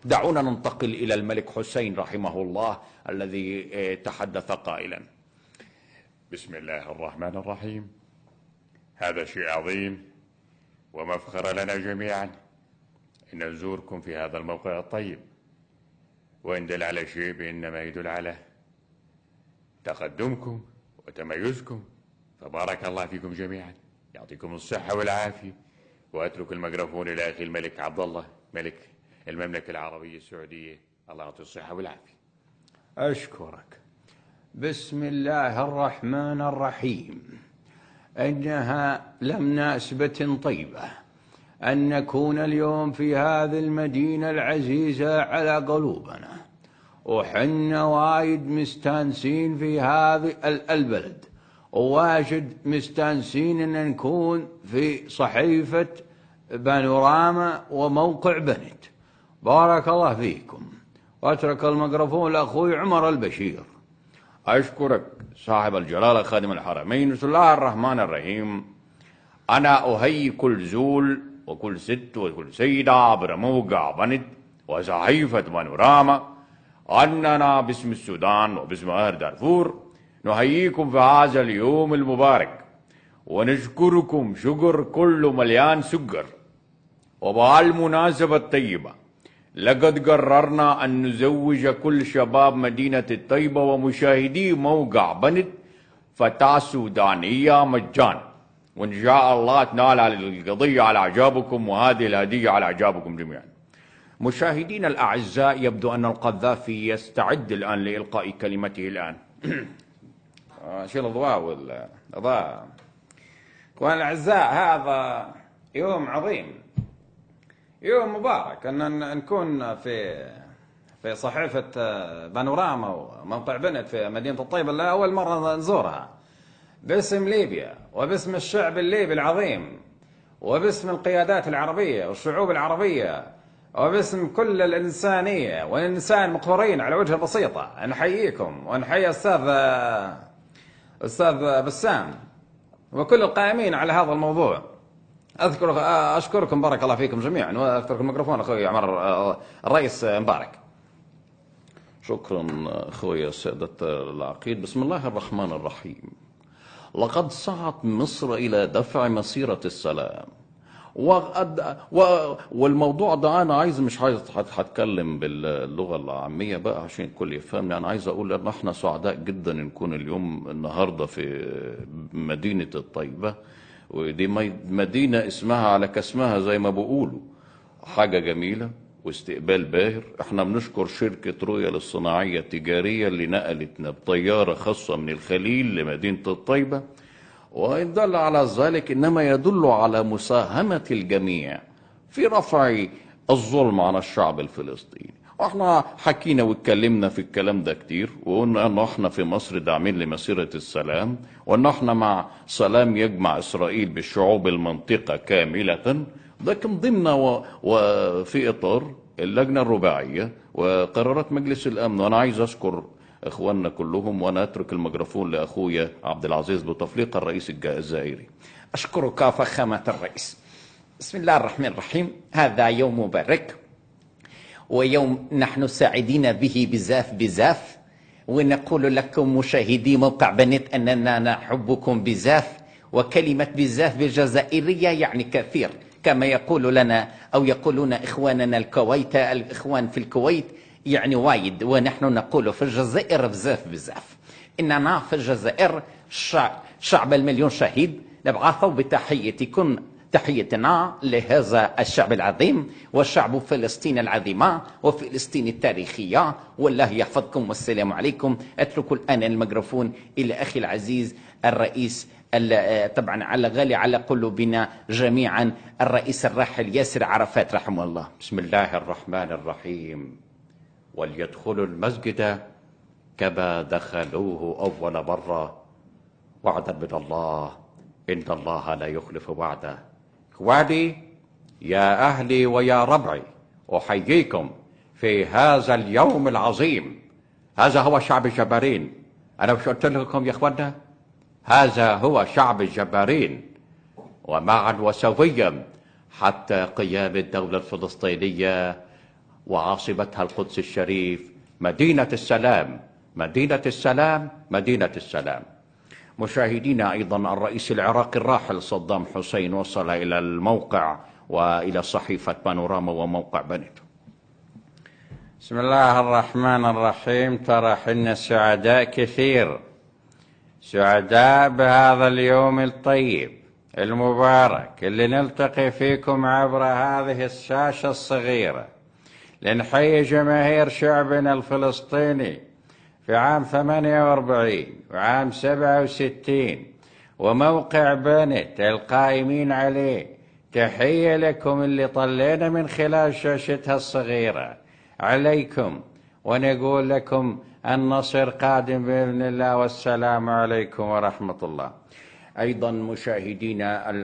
دعونا ننتقل إلى الملك حسين رحمه الله الذي تحدث قائلا: بسم الله الرحمن الرحيم. هذا شيء عظيم ومفخر لنا جميعا أن نزوركم في هذا الموقع الطيب، وإن دل على شيء فإنما يدل على تقدمكم وتميزكم، فبارك الله فيكم جميعا، يعطيكم الصحة والعافية. وأترك الميكروفون إلى أخي الملك عبد الله ملك المملكة العربية السعودية، الله يعطيه الصحة والعافية. أشكرك. بسم الله الرحمن الرحيم. إنها لمناسبة طيبة أن نكون اليوم في هذه المدينة العزيزة على قلوبنا، وحنا وايد مستانسين في هذه البلد، وواجد مستانسين أن نكون في صحيفة بانوراما وموقع بنت. بارك الله فيكم. واترك الميكروفون لاخوي عمر البشير. اشكرك صاحب الجلاله خادم الحرمين. بسم الله الرحمن الرحيم. انا اهيئ كل زول وكل ست وكل سيده عبر موقع بنت وصحيفه بانوراما اننا باسم السودان وباسم اهل دارفور نهيئكم في هذا اليوم المبارك، ونشكركم شكر كله مليان سكر. وبهالمناسبة الطيبة لقد قررنا أن نزوج كل شباب مدينة الطيبة ومشاهدي موقع بنت فتاة سودانية مجان، وإن شاء الله تنال القضية على إعجابكم وهذه الهدية على إعجابكم جميعا. مشاهدينا الأعزاء، يبدو أن القذافي يستعد الآن لإلقاء كلمته الآن. شيل الضوء والأضاءة. إخوان الأعزاء، هذا يوم عظيم، يوم مبارك أن نكون في صحيفة بانوراما وموقع بنت في مدينة الطيبة اللي أول مرة نزورها، باسم ليبيا وباسم الشعب الليبي العظيم وباسم القيادات العربية والشعوب العربية وباسم كل الإنسانية والإنسان مقهورين على وجه بسيطة. نحييكم ونحيي أستاذ بسام وكل القائمين على هذا الموضوع. أشكركم، بارك الله فيكم جميعا. وأترك الميكروفون أخوي عمر الرئيس مبارك. شكرا أخوي سيادة العقيد. بسم الله الرحمن الرحيم. لقد سعت مصر إلى دفع مسيرة السلام، والموضوع ده أنا عايز مش هتكلم باللغة العامية بقى عشان الكل يفهمني. أنا عايز أقول إن إحنا سعداء جدا نكون اليوم النهاردة في مدينة الطيبة، ودي مدينة اسمها على كاسمها زي ما بيقولوا. حاجة جميلة واستقبال باهر. احنا بنشكر شركة رويال الصناعية التجارية اللي نقلتنا بطيارة خاصة من الخليل لمدينة الطيبة، وإن دل على ذلك إنما يدل على مساهمة الجميع في رفع الظلم عن الشعب الفلسطيني. واحنا حكينا واتكلمنا في الكلام ده كتير، وقلنا ان احنا في مصر داعمين لمسيرة السلام، وان احنا مع سلام يجمع اسرائيل بالشعوب المنطقة كاملة. ده كان ضمن وفي اطار اللجنة الرباعية وقرارات مجلس الامن. وانا عايز اشكر اخواننا كلهم، وانا اترك الميكروفون لاخويا عبد العزيز بوتفليقة الرئيس الجزائري. اشكرك فخامة الرئيس. بسم الله الرحمن الرحيم. هذا يوم مبارك ويوم نحن سعيدين به بزاف، ونقول لكم مشاهدي موقع بنت أننا نحبكم بزاف. وكلمة بزاف بالجزائرية يعني كثير، كما يقول لنا أو يقولون إخواننا الإخوان في الكويت يعني وايد، ونحن نقول في الجزائر بزاف. إننا في الجزائر شعب المليون شهيد نبعثوا بتحيتكم، تحيتنا لهذا الشعب العظيم وشعب فلسطين العظيمة وفلسطين التاريخية، والله يحفظكم والسلام عليكم. أترك الآن الميكروفون إلى أخي العزيز الرئيس، طبعا على غالي على قلوبنا جميعا، الرئيس الراحل ياسر عرفات رحمه الله. بسم الله الرحمن الرحيم. وليدخلوا المسجد كما دخلوه أول مرة، وعدا من الله إن الله لا يخلف وعده. إخواني يا أهلي ويا ربعي، أحييكم في هذا اليوم العظيم. هذا هو شعب الجبارين. أنا مش قلت لكم يا إخوانا؟ هذا هو شعب الجبارين، ومعا وسويا حتى قيام الدولة الفلسطينية وعاصمتها القدس الشريف، مدينة السلام، مدينة السلام، مدينة السلام. مشاهدينا، أيضا الرئيس العراقي الراحل صدام حسين وصل إلى الموقع وإلى صحيفة بانوراما وموقع بنت. بسم الله الرحمن الرحيم. ترى حنا سعداء كثير، سعداء بهذا اليوم الطيب المبارك اللي نلتقي فيكم عبر هذه الشاشة الصغيرة لنحيي جماهير شعبنا الفلسطيني في عام 48 وعام 67 وموقع بنت القائمين عليه. تحية لكم اللي طلينا من خلال شاشتها الصغيرة عليكم، ونقول لكم النصر قادم بإذن الله، والسلام عليكم ورحمة الله. أيضا مشاهدينا